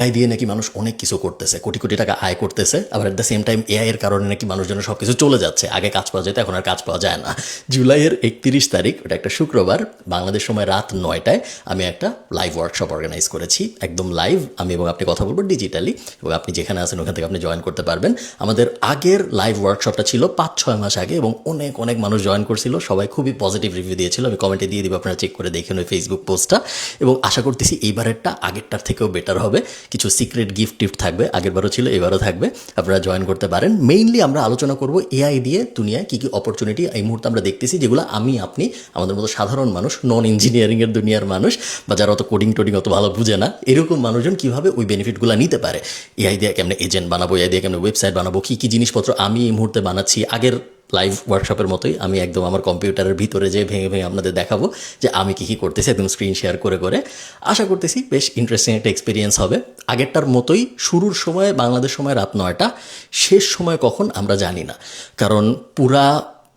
AI দিয়ে নাকি মানুষ অনেক কিছু করতেছে, কোটি কোটি টাকা আয় করতেছে, আবার at the same time AI এর কারণে নাকি মানুষজনের সব কিছু চলে যাচ্ছে। আগে কাজ পাওয়া যেত, এখন আর কাজ পাওয়া যায় না। জুলাইয়ের 31 তারিখ, ওটা একটা শুক্রবার, বাংলাদেশ সময় রাত 9টায় আমি একটা লাইভ ওয়ার্কশপ অর্গানাইজ করেছি, একদম লাইভ। আমি এবং আপনি কথা বলবো ডিজিটালি, এবং আপনি যেখানে আছেন ওখান থেকে আপনি জয়েন করতে পারবেন। আমাদের আগের লাইভ ওয়ার্কশপটা ছিল 5-6 মাস আগে, এবং অনেক অনেক মানুষ জয়েন করছিল, সবাই খুবই পজিটিভ রিভিউ দিয়েছিল। আমি কমেন্টে দিয়ে দিব, আপনারা চেক করে দেখেন ওই ফেসবুক পোস্টটা। এবং আশা করতেছি এইবারেরটা আগেরটার থেকেও বেটার হবে। কিছু সিক্রেট গিফট টিফট থাকবে, আগেরবারও ছিল, এবারও থাকবে, আপনারা জয়েন করতে পারেন। মেইনলি আমরা আলোচনা করব এআই দিয়ে দুনিয়ায় কী কী অপরচুনিটি এই মুহূর্তে আমরা দেখতেছি, যেগুলো আমি আপনি আমাদের মতো সাধারণ মানুষ, নন ইঞ্জিনিয়ারিংয়ের দুনিয়ার মানুষ, বা যারা অত কোডিং টোডিং অত ভালো বুঝে না, এরকম মানুষজন কীভাবে ওই বেনিফিটগুলো নিতে পারে। এআই দিয়ে কেমন এজেন্ট বানাবো, এআই দিয়ে কেমন ওয়েবসাইট বানাবো, কী কী জিনিসপত্র আমি এই মুহূর্তে বানাচ্ছি। আগের লাইভ ওয়ার্কশপের মতোই আমি একদম আমার কম্পিউটারের ভিতরে যে ভেঙে ভেঙে আপনাদের দেখাবো যে আমি কী কী করতেছি, একদম স্ক্রিন শেয়ার করে করে। আশা করতেছি বেশ ইন্টারেস্টিং একটা এক্সপিরিয়েন্স হবে। আগেরটার মতোই শুরুর সময় বাংলাদেশ সময় রাত 9টা, শেষ সময় কখন আমরা জানি না, কারণ পুরা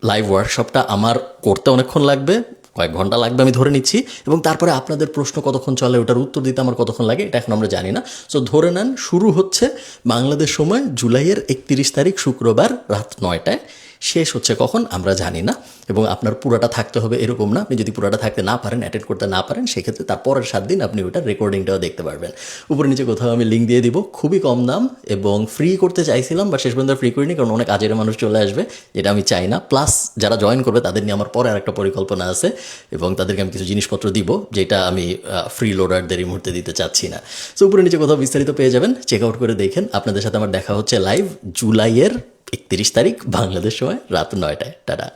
লাইভ ওয়ার্কশপটা আমার করতে অনেকক্ষণ লাগবে, কয়েক ঘন্টা লাগবে আমি ধরে নিচ্ছি, এবং তারপরে আপনাদের প্রশ্ন কতক্ষণ চলে, ওটার উত্তর দিতে আমার কতক্ষণ লাগে, এটা এখন আমরা জানি না। সো ধরে নেন শুরু হচ্ছে বাংলাদেশ সময় জুলাইয়ের 31 তারিখ শুক্রবার রাত 9টায়, শেষ হচ্ছে কখন আমরা জানি না। এবং আপনার পুরাটা থাকতে হবে এরকম না, আপনি যদি পুরাটা থাকতে না পারেন, অ্যাটেন্ড করতে না পারেন, সেক্ষেত্রে তার পরের 7 দিন আপনি ওটার রেকর্ডিংটাও দেখতে পারবেন। উপরে নিচে কোথাও আমি লিঙ্ক দিয়ে দিব, খুবই কম দাম, এবং ফ্রি করতে চাইছিলাম বা শেষ পর্যন্ত ফ্রি করিনি, কারণ অনেক কাজের মানুষ চলে আসবে, যেটা আমি চাই না। প্লাস যারা জয়েন করবে তাদের নিয়ে আমার পরে আরেকটা পরিকল্পনা আছে, এবং তাদেরকে আমি কিছু জিনিসপত্র দিব যেটা আমি ফ্রি লোডারদের এই মুহূর্তে দিতে চাচ্ছি না। সো উপরে নিচে কোথাও বিস্তারিত পেয়ে যাবেন, চেক আউট করে দেখেন। আপনাদের সাথে আমার দেখা হচ্ছে লাইভ জুলাইয়ের 31 তারিখ বাংলাদেশ সময় রাত 9টায়। টাটা।